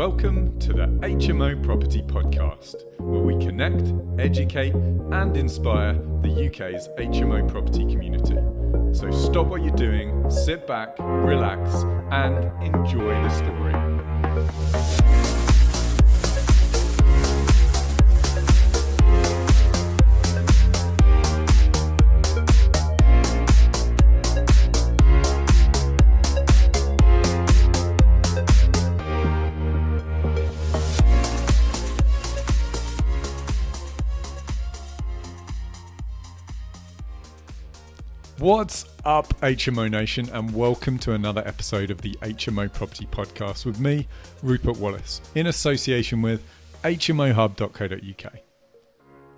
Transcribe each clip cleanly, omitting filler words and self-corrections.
Welcome to the HMO Property Podcast, where we connect, educate, and inspire the UK's HMO property community. So stop what you're doing, sit back, relax, and enjoy the story. What's up, HMO Nation, and welcome to another episode of the HMO Property Podcast with me, Rupert Wallace, in association with hmohub.co.uk.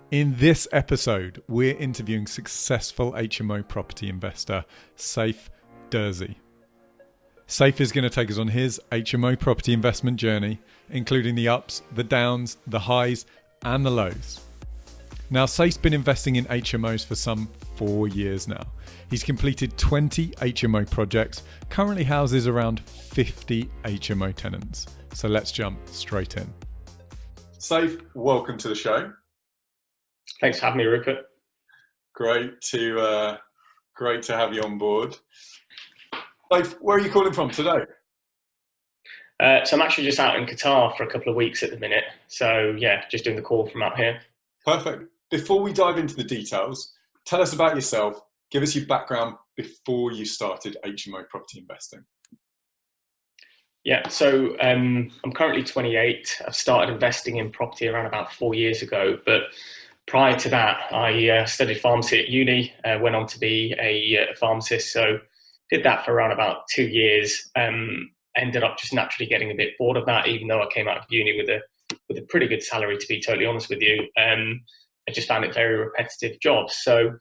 In this episode, we're interviewing successful HMO property investor, Saif Derzi. Saif is going to take us on his HMO property investment journey, including the ups, the downs, the highs, and the lows. Now, Saif's been investing in HMOs for some 4 years now. He's completed 20 HMO projects, currently houses around 50 HMO tenants. So let's jump straight in. Saif, welcome to the show. Thanks for having me, Rupert. Great to have you on board. Saif, where are you calling from today? So I'm actually just out in Qatar for a couple of weeks at the minute. So yeah, just doing the call from out here. Perfect. Before we dive into the details, tell us about yourself. Give us your background before you started HMO property investing. Yeah, so I'm currently 28. I've started investing in property around about 4 years ago. But prior to that, I studied pharmacy at uni, went on to be a pharmacist. So did that for around about 2 years. Ended up just naturally getting a bit bored of that, even though I came out of uni with a pretty good salary, to be totally honest with you. I just found it very repetitive job. So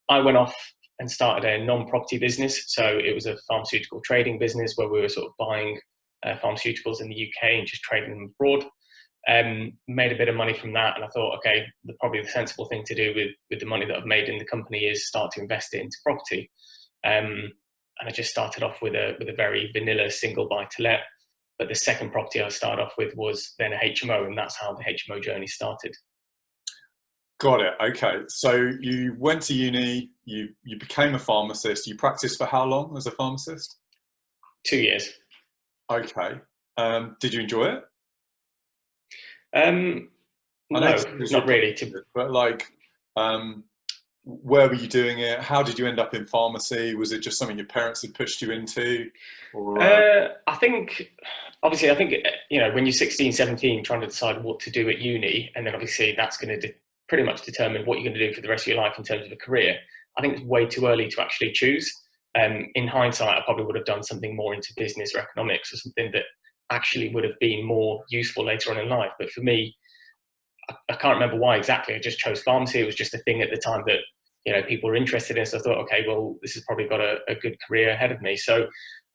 I went off and started a non-property business. So it was a pharmaceutical trading business where we were sort of buying pharmaceuticals in the UK and just trading them abroad. Made a bit of money from that. And I thought, okay, probably the sensible thing to do with the money that I've made in the company is start to invest it into property. And I just started off with a very vanilla single buy to let. But the second property I started off with was then a HMO, and that's how the HMO journey started. Got it. Okay. So you went to uni, you became a pharmacist. You practiced for how long as a pharmacist? 2 years. Okay. Did you enjoy it? No, not really. But where were you doing it? How did you end up in pharmacy? Was it just something your parents had pushed you into? Or, I think, when you're 16, 17, trying to decide what to do at uni, and then obviously that's going to pretty much determine what you're going to do for the rest of your life in terms of a career. I think it's way too early to actually choose. In hindsight, I probably would have done something more into business or economics or something that actually would have been more useful later on in life. But for me, I can't remember why exactly. I just chose pharmacy. It was just a thing at the time that people were interested in. So I thought, okay, well, this has probably got a good career ahead of me. So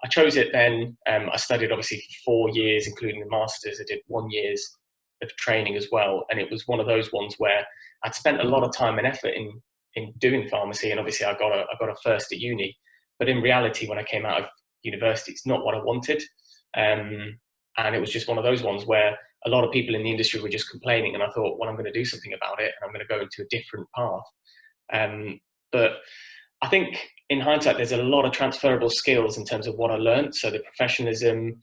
I chose it then. I studied obviously for 4 years, including the masters. I did 1 year of training as well, and it was one of those ones where I'd spent a lot of time and effort in doing pharmacy, and obviously I got a first at uni. But in reality, when I came out of university, it's not what I wanted, and it was just one of those ones where a lot of people in the industry were just complaining, and I thought, well, I'm going to do something about it, and I'm going to go into a different path. But I think in hindsight, there's a lot of transferable skills in terms of what I learned. So the professionalism.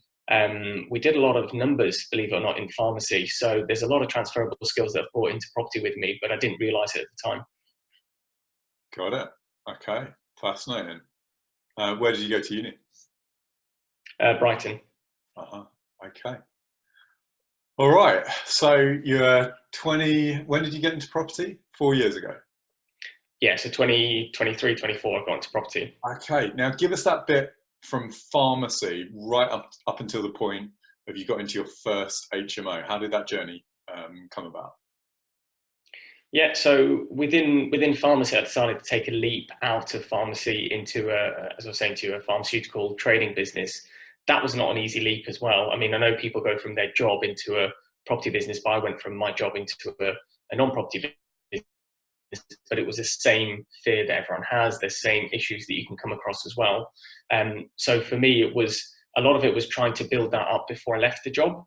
We did a lot of numbers, believe it or not, in pharmacy. So there's a lot of transferable skills that I've brought into property with me, but I didn't realise it at the time. Got it. Okay. Fascinating. Where did you go to uni? Brighton. Okay. All right. So you're 20. When did you get into property? 4 years ago. Yeah. So 2023, 24, I got into property. Okay. Now give us that bit from pharmacy right up until the point of you got into your first HMO. How did that journey come about? Yeah, so within pharmacy, I decided to take a leap out of pharmacy into as I was saying to you, a pharmaceutical trading business. That was not an easy leap as well. I mean, I know people go from their job into a property business, but I went from my job into a non-property business. But it was the same fear that everyone has, the same issues that you can come across as well. So for me, it was a lot of it was trying to build that up before I left the job.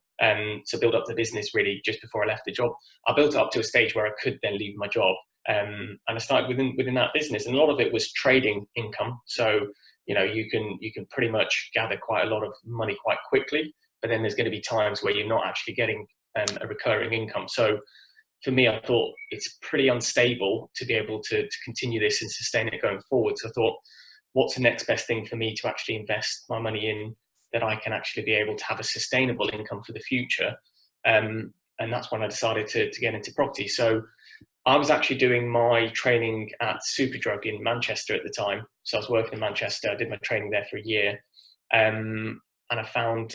So build up the business really just before I left the job. I built it up to a stage where I could then leave my job. And I started within that business, and a lot of it was trading income. So, you can pretty much gather quite a lot of money quite quickly, but then there's going to be times where you're not actually getting a recurring income. So for me, I thought it's pretty unstable to be able to continue this and sustain it going forward. So I thought, what's the next best thing for me to actually invest my money in that I can actually be able to have a sustainable income for the future? And that's when I decided to get into property. So I was actually doing my training at Superdrug in Manchester at the time. So I was working in Manchester. I did my training there for a year. And I found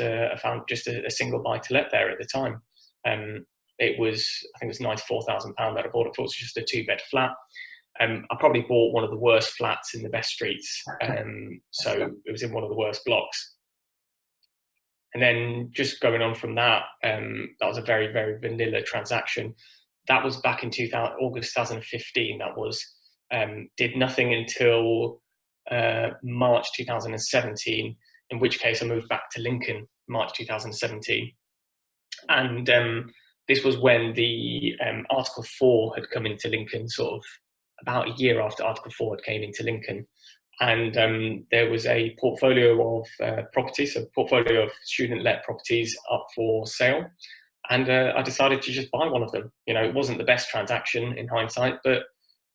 just a single buy to let there at the time. I think it was £94,000 that I bought it for. It was just a 2-bed flat. I probably bought one of the worst flats in the best streets. So it was in one of the worst blocks. And then just going on from that, that was a very, very vanilla transaction. That was back in August 2015. That was, did nothing until March 2017, in which case I moved back to Lincoln, March 2017. And this was when the Article 4 had come into Lincoln, sort of about a year after Article 4 had came into Lincoln. And there was a portfolio of properties, a portfolio of student-let properties up for sale. And I decided to just buy one of them. It wasn't the best transaction in hindsight, but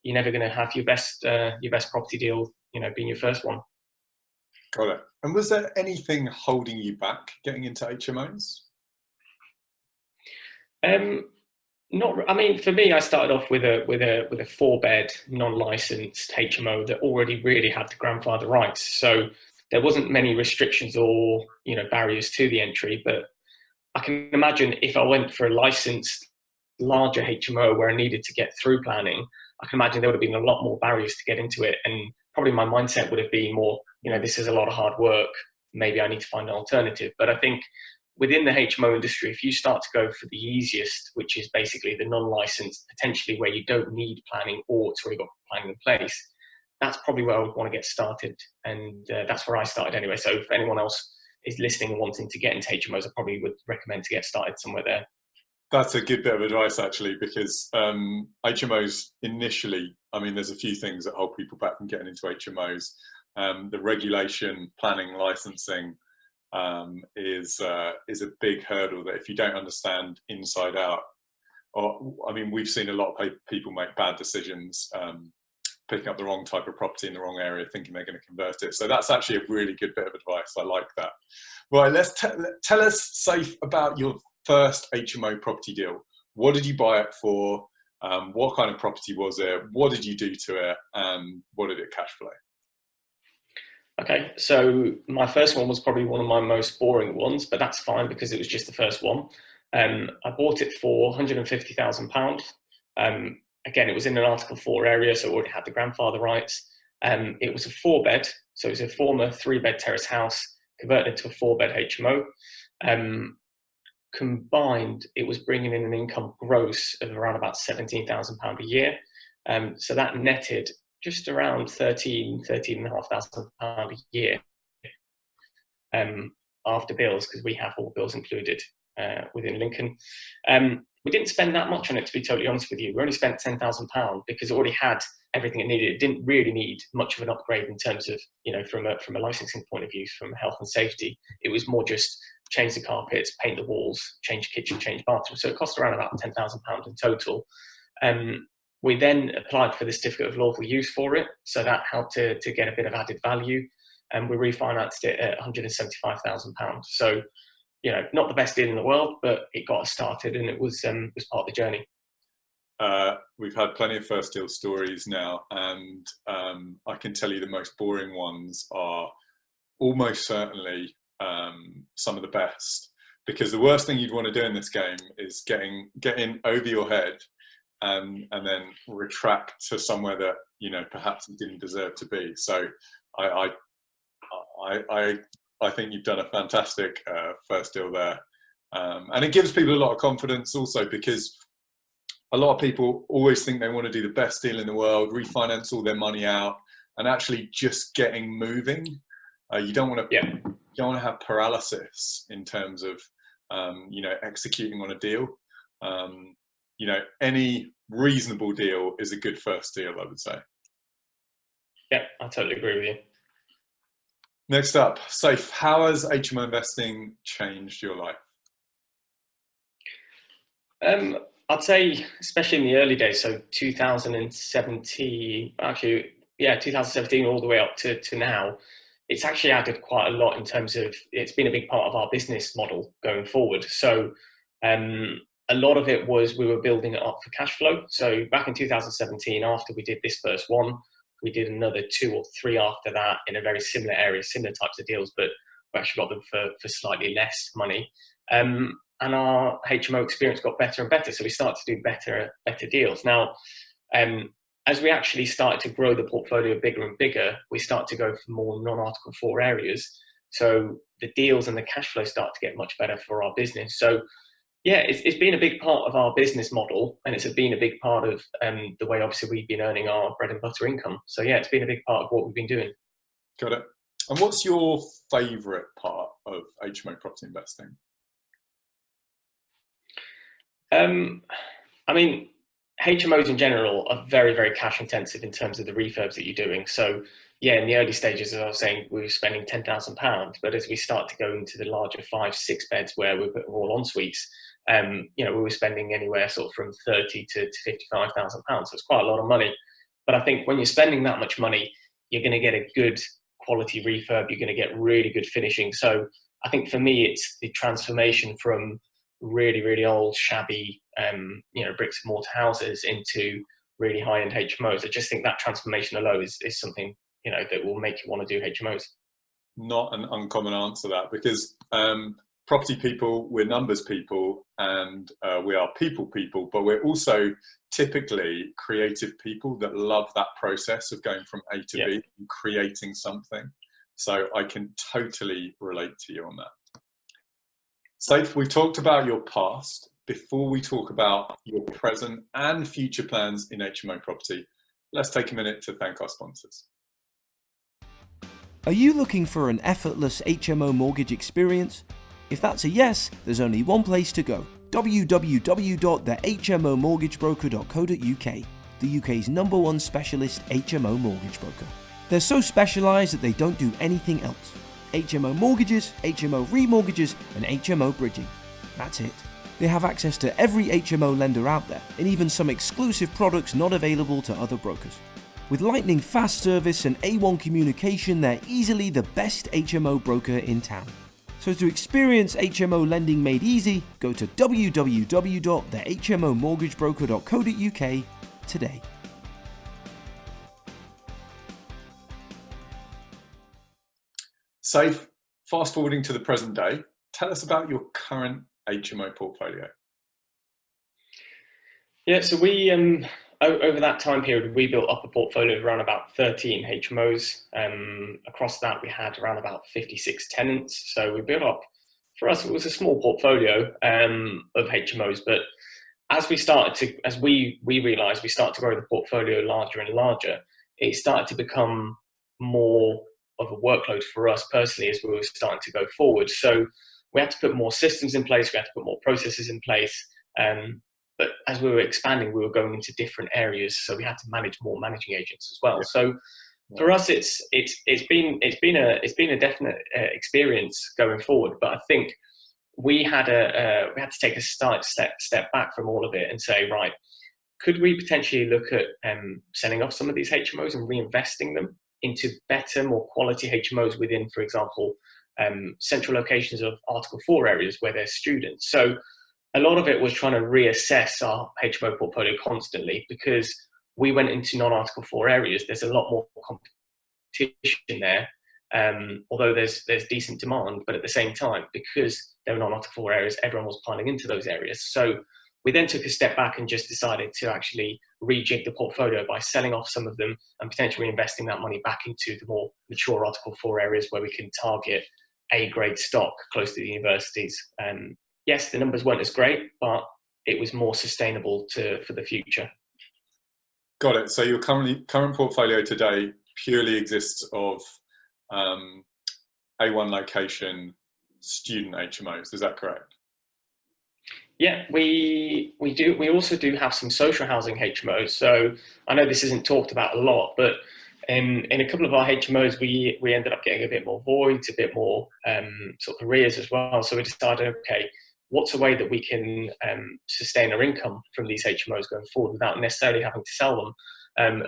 you're never going to have your best property deal, being your first one. Got it. And was there anything holding you back getting into HMOs? Not. I mean, for me, I started off with a 4-bed non-licensed HMO that already really had the grandfather rights. So there wasn't many restrictions or barriers to the entry. But I can imagine if I went for a licensed larger HMO where I needed to get through planning, I can imagine there would have been a lot more barriers to get into it, and probably my mindset would have been more, this is a lot of hard work. Maybe I need to find an alternative. But I think within the HMO industry, if you start to go for the easiest, which is basically the non-licensed, potentially where you don't need planning or it's already got planning in place, that's probably where I would want to get started. And that's where I started anyway. So if anyone else is listening and wanting to get into HMOs, I probably would recommend to get started somewhere there. That's a good bit of advice, actually, because HMOs initially, I mean, there's a few things that hold people back from getting into HMOs. The regulation, planning, licensing, is a big hurdle that if you don't understand inside out, we've seen a lot of people make bad decisions, picking up the wrong type of property in the wrong area, thinking they're going to convert it. So that's actually a really good bit of advice. I like that. Right, let's tell us, Saif, about your first HMO property deal. What did you buy it for? What kind of property was it? What did you do to it? And what did it cash flow? Okay, so my first one was probably one of my most boring ones, but that's fine because it was just the first one. I bought it for £150,000. Again, it was in an Article 4 area, so it already had the grandfather rights. It was a 4-bed, so it was a former 3-bed terrace house converted into a 4-bed HMO. Combined, it was bringing in an income gross of around about £17,000 a year. So that netted just around £13,500 a year after bills, because we have all bills included within Lincoln. We didn't spend that much on it, to be totally honest with you. We only spent £10,000 because it already had everything it needed. It didn't really need much of an upgrade in terms of, from a licensing point of view, from health and safety. It was more just change the carpets, paint the walls, change kitchen, change bathroom. So it cost around about £10,000 in total. We then applied for the certificate of lawful use for it. So that helped to get a bit of added value. And we refinanced it at £175,000. So, not the best deal in the world, but it got us started, and it was part of the journey. We've had plenty of first deal stories now, and I can tell you the most boring ones are almost certainly some of the best, because the worst thing you'd want to do in this game is getting over your head and then retract to somewhere that perhaps you didn't deserve to be. So I think you've done a fantastic first deal there, and it gives people a lot of confidence also, because a lot of people always think they want to do the best deal in the world, refinance all their money out, and actually just getting moving. You don't want to don't want to have paralysis in terms of executing on a deal. Any reasonable deal is a good first deal, I would say. Yeah, I totally agree with you. Next up, Saif, how has HMO investing changed your life? I'd say, especially in the early days, so 2017, 2017 all the way up to now, it's actually added quite a lot in terms of, it's been a big part of our business model going forward. So a lot of it was we were building it up for cash flow. So back in 2017, after we did this first one, we did another 2 or 3 after that in a very similar area, similar types of deals, but we actually got them for slightly less money. And our HMO experience got better and better. So we started to do better deals. Now, as we actually started to grow the portfolio bigger and bigger, we start to go for more non-Article 4 areas. So the deals and the cash flow start to get much better for our business. So yeah, it's been a big part of our business model, and it's been a big part of the way obviously we've been earning our bread and butter income. So yeah, it's been a big part of what we've been doing. Got it. And what's your favourite part of HMO property investing? I mean, HMOs in general are very, very cash intensive in terms of the refurbs that you're doing. So yeah, in the early stages, as I was saying, we were spending £10,000, but as we start to go into the larger 5, 6 beds where we're putting all en suites, we were spending anywhere sort of from £30,000 to £55,000. So it's quite a lot of money. But I think when you're spending that much money, you're going to get a good quality refurb. You're going to get really good finishing. So I think for me, it's the transformation from really, really old, shabby, bricks and mortar houses into really high-end HMOs. I just think that transformation alone is something, that will make you want to do HMOs. Not an uncommon answer, that, because property people, we're numbers people, and we are people, but we're also typically creative people that love that process of going from A to B and creating something. So I can totally relate to you on that. Saif, we've talked about your past. Before we talk about your present and future plans in HMO property, let's take a minute to thank our sponsors. Are you looking for an effortless HMO mortgage experience? If that's a yes, there's only one place to go: www.thehmomortgagebroker.co.uk, the UK's #1 specialist HMO mortgage broker. They're so specialised that they don't do anything else. HMO mortgages, HMO remortgages, and HMO bridging. That's it. They have access to every HMO lender out there, and even some exclusive products not available to other brokers. With lightning fast service and A1 communication, they're easily the best HMO broker in town. So to experience HMO lending made easy, go to www.thehmomortgagebroker.co.uk today. Saif, fast forwarding to the present day, tell us about your current HMO portfolio. Yeah, so we over that time period, we built up a portfolio of around about 13 HMOs. Across that, we had around about 56 tenants. So we built up, for us, it was a small portfolio of HMOs. But as we realised we started to grow the portfolio larger and larger, it started to become more of a workload for us personally as we were starting to go forward. So we had to put more systems in place, we had to put more processes in place. But as we were expanding, we were going into different areas, so we had to manage more managing agents as well. So for us, it's been a definite experience going forward. But I think we had to take a step back from all of it and say, right, could we potentially look at selling off some of these HMOs and reinvesting them into better, more quality HMOs within, for example, central locations of Article 4 areas where there's students. So a lot of it was trying to reassess our HMO portfolio constantly, because we went into non-Article 4 areas. There's a lot more competition there, although there's decent demand, but at the same time, because they were non-Article 4 areas, everyone was piling into those areas. So we then took a step back and just decided to actually rejig the portfolio by selling off some of them and potentially reinvesting that money back into the more mature Article 4 areas where we can target A-grade stock close to the universities. Yes, the numbers weren't as great, but it was more sustainable for the future. Got it. So your current portfolio today purely exists of A1 location student HMOs. Is that correct? Yeah, we do. We also do have some social housing HMOs. So I know this isn't talked about a lot, but in a couple of our HMOs, we ended up getting a bit more voids, a bit more sort of arrears as well. So we decided, okay, what's a way that we can sustain our income from these HMOs going forward without necessarily having to sell them?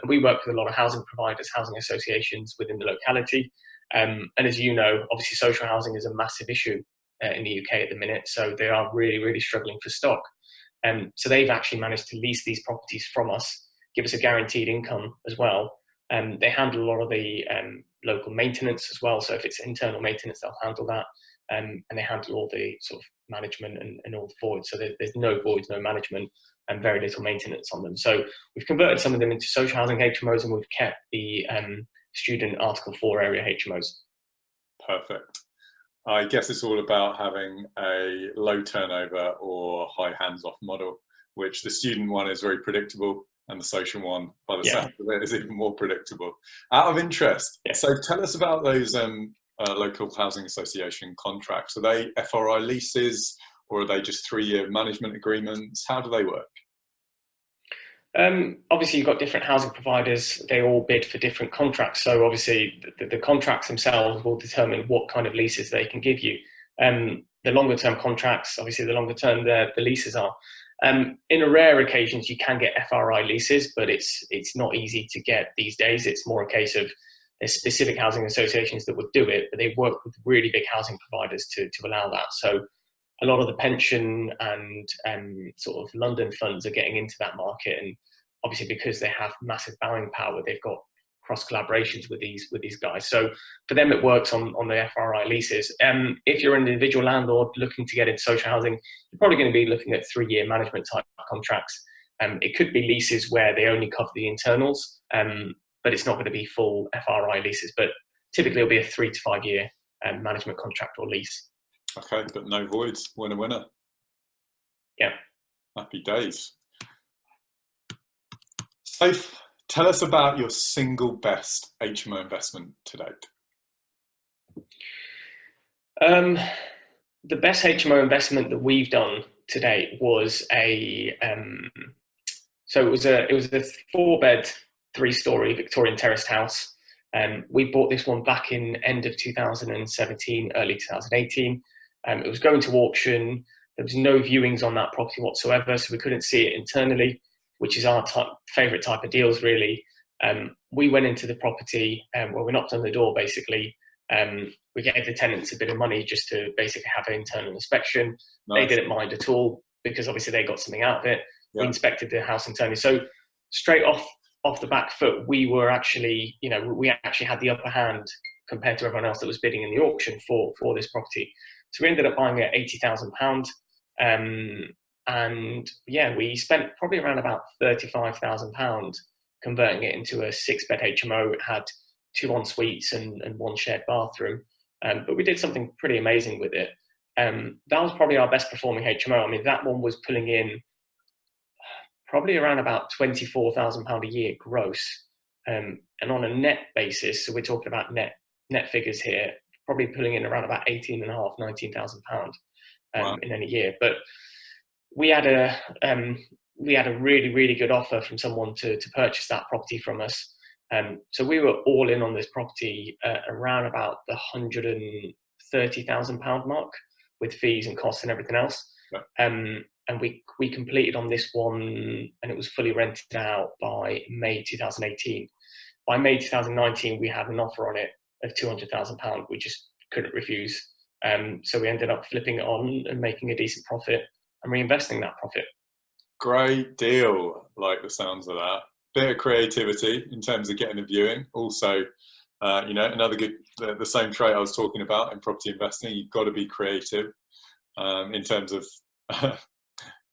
We work with a lot of housing providers, housing associations within the locality. And as you know, obviously social housing is a massive issue in the UK at the minute. So they are really, really struggling for stock. So they've actually managed to lease these properties from us, give us a guaranteed income as well. They handle a lot of the local maintenance as well. So if it's internal maintenance, they'll handle that. And they handle all the sort of management and all the voids. So there's no voids, no management, and very little maintenance on them. So we've converted some of them into social housing HMOs, and we've kept the student Article 4 area HMOs. Perfect. I guess it's all about having a low turnover or high hands-off model, which the student one is very predictable, and the social one, by the sound of it, is even more predictable. Out of interest, so tell us about those local housing association contracts. Are they FRI leases, or are they just 3-year management agreements? How do they work? Obviously, you've got different housing providers. They all bid for different contracts. So obviously, the contracts themselves will determine what kind of leases they can give you. The longer term contracts, obviously, the longer term the leases are. In a rare occasions, you can get FRI leases, but it's not easy to get these days. It's more a case of there's specific housing associations that would do it, but they work with really big housing providers to allow that. So a lot of the pension and sort of London funds are getting into that market, and obviously because they have massive buying power, they've got cross collaborations with these guys. So for them, it works on the FRI leases. If you're an individual landlord looking to get into social housing, you're probably going to be looking at 3-year management type contracts. It could be leases where they only cover the internals, but it's not going to be full FRI leases. But typically, it'll be a 3 to 5 year management contract or lease. Okay, but no voids. Winner. Yeah. Happy days. Saif, tell us about your single best HMO investment to date. The best HMO investment that we've done to date was it was a 4-bed, 3-story Victorian terraced house. We bought this one back in end of 2017, early 2018. It was going to auction. There was no viewings on that property whatsoever, so we couldn't see it internally, which is our favourite type of deals, really. We went into the property, we knocked on the door, basically. We gave the tenants a bit of money just to basically have an internal inspection. Nice. They didn't mind at all, because obviously they got something out of it. Yeah. We inspected the house internally. So straight off the back foot, we actually had the upper hand compared to everyone else that was bidding in the auction for this property. So we ended up buying it at £80,000. And yeah, we spent probably around about £35,000 converting it into a 6-bed HMO. It had 2 en-suites and 1 shared bathroom. But we did something pretty amazing with it. That was probably our best performing HMO. I mean, that one was pulling in probably around about £24,000 a year gross. And on a net basis, so we're talking about net figures here, probably pulling in around about £19,000 in any year. But we had a really, really good offer from someone to purchase that property from us. So we were all in on this property around about the £130,000 mark with fees and costs and everything else. Yeah. And we completed on this one, and it was fully rented out by May 2018. By May 2019, we had an offer on it of £200,000. We just couldn't refuse. So we ended up flipping it on and making a decent profit and reinvesting that profit. Great deal. Like the sounds of that. Bit of creativity in terms of getting a viewing. Also, another good, the same trait I was talking about in property investing. You've got to be creative in terms of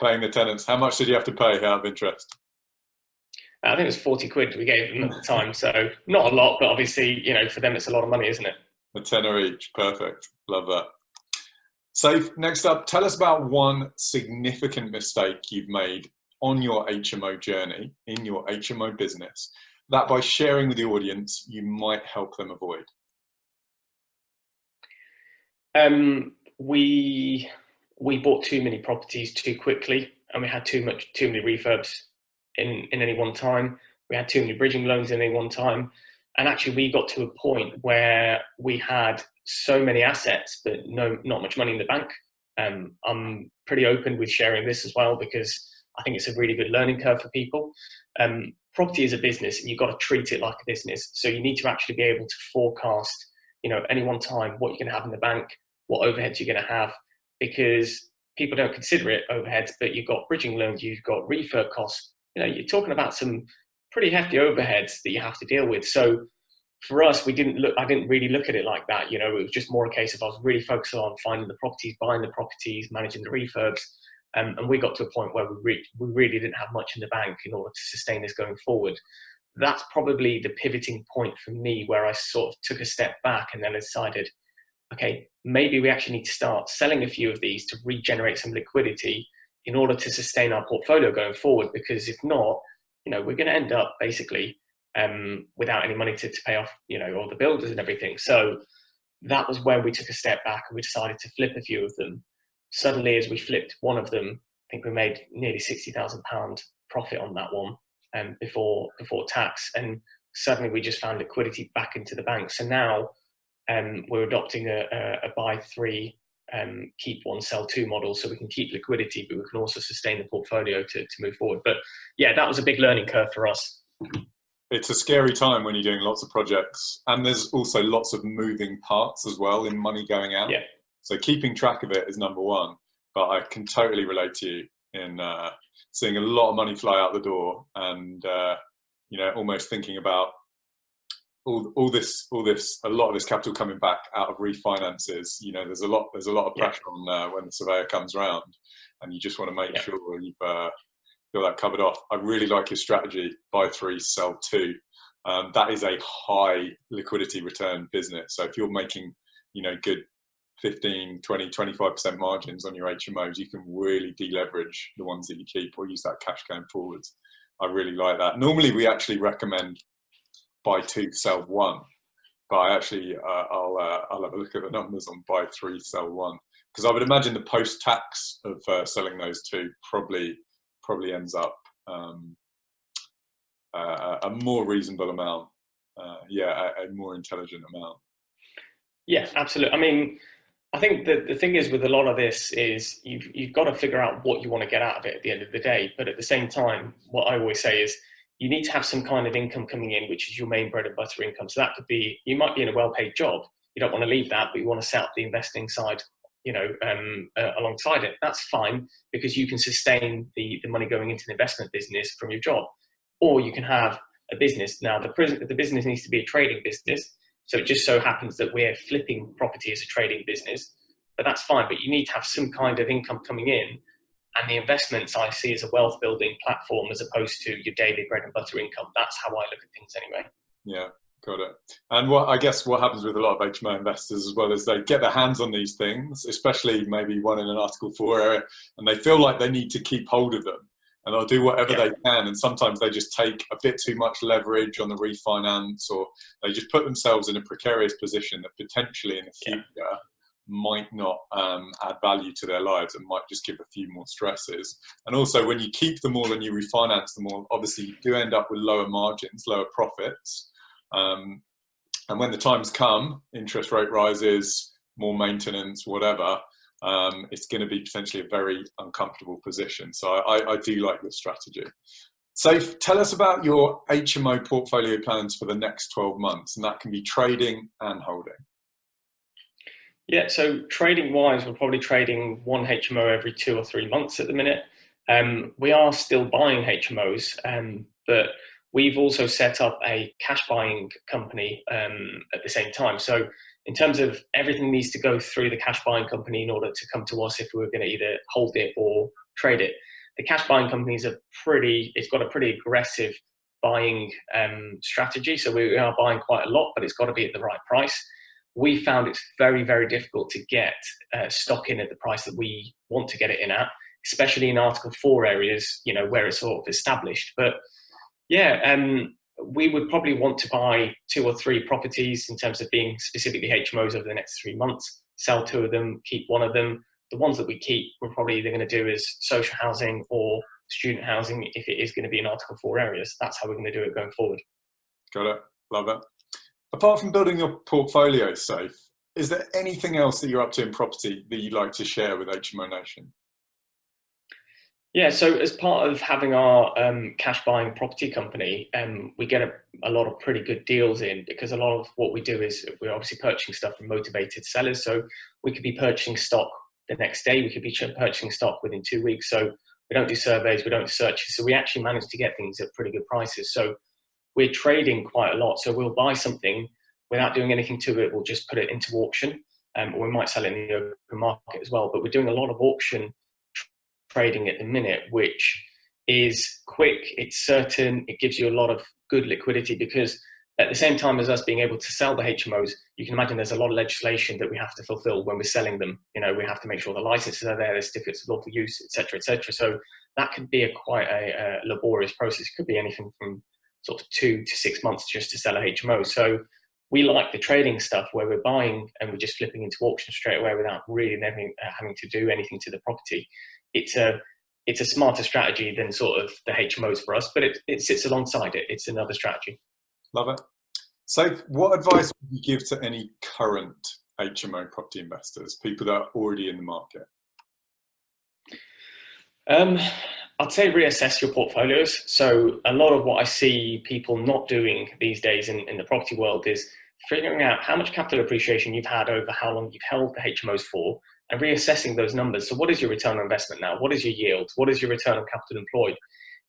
paying the tenants. How much did you have to pay out of interest? I think it was 40 quid we gave them at the time. So not a lot, but obviously, for them, it's a lot of money, isn't it? A tenner each. Perfect. Love that. Saif, next up, tell us about one significant mistake you've made on your HMO journey, in your HMO business, that by sharing with the audience, you might help them avoid. We bought too many properties too quickly, and we had too many refurbs in any one time. We had too many bridging loans in any one time, and actually we got to a point where we had so many assets but not much money in the bank. I'm pretty open with sharing this as well because I think it's a really good learning curve for people. Property is a business, and you've got to treat it like a business. So you need to actually be able to forecast, any one time what you're going to have in the bank, what overheads you're going to have, because people don't consider it overheads, but you've got bridging loans, you've got refurb costs. You're talking about some pretty hefty overheads that you have to deal with. So for us, I didn't really look at it like that. It was just more a case of I was really focused on finding the properties, buying the properties, managing the refurbs. And we got to a point where we really didn't have much in the bank in order to sustain this going forward. That's probably the pivoting point for me, where I sort of took a step back and then decided, okay, maybe we actually need to start selling a few of these to regenerate some liquidity in order to sustain our portfolio going forward. Because if not, we're going to end up basically without any money to pay off, all the builders and everything. So that was when we took a step back and we decided to flip a few of them. Suddenly, as we flipped one of them, I think we made nearly £60,000 profit on that one before tax. And suddenly we just found liquidity back into the bank. So now we're adopting a buy three, keep one, sell two model, so we can keep liquidity, but we can also sustain the portfolio to move forward. But yeah, that was a big learning curve for us. It's a scary time when you're doing lots of projects, and there's also lots of moving parts as well in money going out. Yeah. So keeping track of it is number one, but I can totally relate to you in seeing a lot of money fly out the door, and almost thinking about all this, a lot of this capital coming back out of refinances. There's a lot of pressure on when the surveyor comes around, and you just want to make sure you've got that covered off. I really like your strategy: buy three, sell two. That is a high liquidity return business. So if you're making, good 15, 20, 25% margins on your HMOs, you can really deleverage the ones that you keep or use that cash going forwards. I really like that. Normally we actually recommend buy two, sell one, but I actually I'll have a look at the numbers on buy three, sell one, because I would imagine the post-tax of selling those two probably ends up a more reasonable amount, a more intelligent amount. Yeah, absolutely. I mean, I think the thing is with a lot of this is you've got to figure out what you want to get out of it at the end of the day. But at the same time, what I always say is you need to have some kind of income coming in, which is your main bread and butter income. So that could be, you might be in a well-paid job. You don't want to leave that, but you want to set up the investing side, alongside it. That's fine, because you can sustain the money going into the investment business from your job. Or you can have a business. Now, the business needs to be a trading business. So it just so happens that we're flipping property as a trading business, but that's fine. But you need to have some kind of income coming in, and the investments I see as a wealth building platform as opposed to your daily bread and butter income. That's how I look at things anyway. Yeah, got it. And what happens with a lot of HMO investors as well is they get their hands on these things, especially maybe one in an Article 4 area, and they feel like they need to keep hold of them. And they'll do whatever they can. And sometimes they just take a bit too much leverage on the refinance, or they just put themselves in a precarious position that potentially in the future might not add value to their lives and might just give a few more stresses. And also when you keep them all and you refinance them all, obviously you do end up with lower margins, lower profits. And when the times come, interest rate rises, more maintenance, whatever, it's going to be potentially a very uncomfortable position. So I do like this strategy. Saif, tell us about your HMO portfolio plans for the next 12 months, and that can be trading and holding. Yeah, so trading wise, we're probably trading one HMO every 2 or 3 months at the minute. We are still buying HMOs, but we've also set up a cash buying company at the same time. So in terms of everything needs to go through the cash buying company in order to come to us if we were going to either hold it or trade it. The cash buying companies it's got a pretty aggressive buying strategy. So we are buying quite a lot, but it's got to be at the right price. We found it's very, very difficult to get stock in at the price that we want to get it in at, especially in Article 4 areas, where it's sort of established. But yeah, we would probably want to buy 2 or 3 properties in terms of being specifically HMOs over the next 3 months. sell 2 of them, keep 1 of them. The ones that we keep, we're probably either going to do as social housing or student housing if it is going to be in Article 4 areas. That's how we're going to do it going forward. Got it. Love it. Apart from building your portfolio, Saif, is there anything else that you're up to in property that you'd like to share with HMO Nation? Yeah, so as part of having our cash buying property company, we get a lot of pretty good deals in, because a lot of what we do is we're obviously purchasing stuff from motivated sellers. So we could be purchasing stock the next day, we could be purchasing stock within 2 weeks. So we don't do surveys, we don't do searches. So we actually manage to get things at pretty good prices. So we're trading quite a lot. So we'll buy something without doing anything to it. We'll just put it into auction, or we might sell it in the open market as well. But we're doing a lot of auction trading at the minute, which is quick, it's certain, it gives you a lot of good liquidity, because at the same time as us being able to sell the HMOs, you can imagine there's a lot of legislation that we have to fulfill when we're selling them. You know, we have to make sure the licenses are there, the certificates of lawful use, etc., etc. So that could be quite a laborious process. It could be anything from sort of 2 to 6 months just to sell a HMO. So we like the trading stuff where we're buying and we're just flipping into auction straight away without really having to do anything to the property. It's a smarter strategy than sort of the HMOs for us, but it sits alongside it. It's another strategy. Love it. So what advice would you give to any current HMO property investors, people that are already in the market? I'd say reassess your portfolios. So a lot of what I see people not doing these days in the property world is figuring out how much capital appreciation you've had over how long you've held the HMOs for, and reassessing those numbers. So what is your return on investment now? What is your yield? What is your return on capital employed?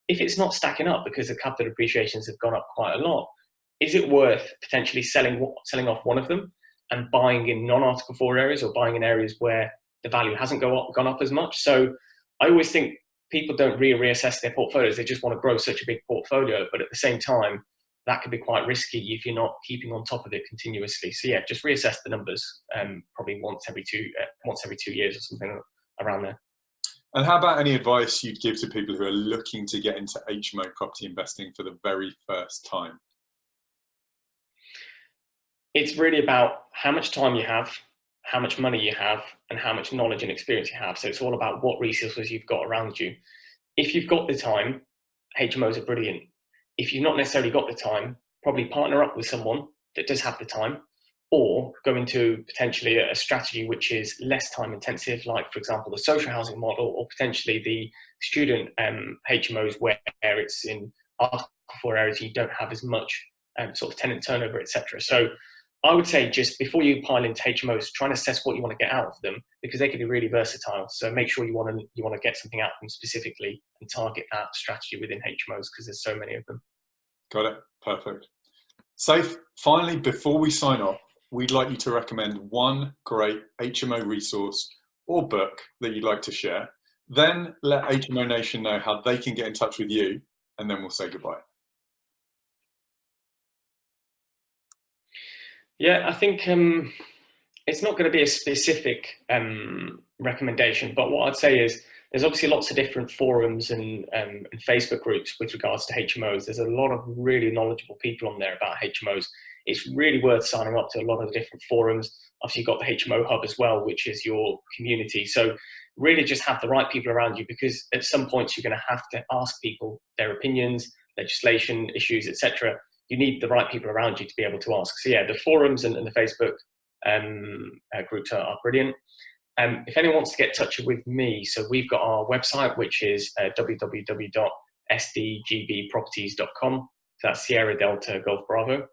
If it's not stacking up because the capital appreciations have gone up quite a lot, is it worth potentially selling off one of them and buying in non-Article 4 areas, or buying in areas where the value hasn't gone up as much? So I always think people don't reassess their portfolios. They just want to grow such a big portfolio, but at the same time, that could be quite risky if you're not keeping on top of it continuously. So yeah, just reassess the numbers, probably once every 2 years or something around there. And how about any advice you'd give to people who are looking to get into HMO property investing for the very first time? It's really about how much time you have, how much money you have, and how much knowledge and experience you have. So it's all about what resources you've got around you. If you've got the time, HMOs are brilliant. If you've not necessarily got the time, probably partner up with someone that does have the time, or go into potentially a strategy which is less time intensive, like for example the social housing model, or potentially the student HMOs where it's in Article 4 areas, you don't have as much sort of tenant turnover, etc. So I would say just before you pile into HMOs, try and assess what you want to get out of them, because they can be really versatile. So make sure you want to get something out of them specifically and target that strategy within HMOs, because there's so many of them. Got it. Perfect. Saif, finally, before we sign off, we'd like you to recommend one great HMO resource or book that you'd like to share. Then let HMO Nation know how they can get in touch with you, and then we'll say goodbye. Yeah, I think it's not going to be a specific recommendation, but what I'd say is there's obviously lots of different forums and Facebook groups with regards to HMOs. There's a lot of really knowledgeable people on there about HMOs. It's really worth signing up to a lot of the different forums. Obviously, you've got the HMO Hub as well, which is your community. So really just have the right people around you, because at some points you're going to have to ask people their opinions, legislation, issues, etc. You need the right people around you to be able to ask. So yeah, the forums and the Facebook groups are brilliant. If anyone wants to get in touch with me, so we've got our website, which is www.sdgbproperties.com. So that's Sierra Delta Golf Bravo.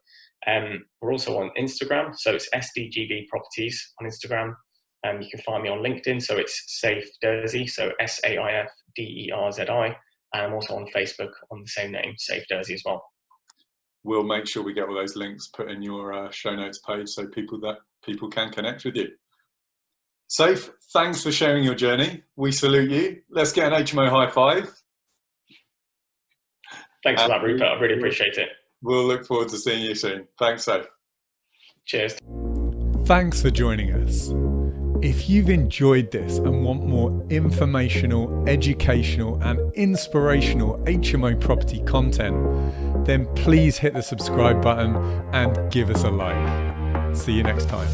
We're also on Instagram, so it's SDGB Properties on Instagram. You can find me on LinkedIn, so it's Saif Derzi, so SaifDerzi. And I'm also on Facebook on the same name, Saif Derzi as well. We'll make sure we get all those links put in your show notes page so people can connect with you. Saif, thanks for sharing your journey. We salute you. Let's get an HMO high five. Thanks for that, Rupert. I really appreciate it. We'll look forward to seeing you soon. Thanks, Saif. Cheers. Thanks for joining us. If you've enjoyed this and want more informational, educational and inspirational HMO property content, then please hit the subscribe button and give us a like. See you next time.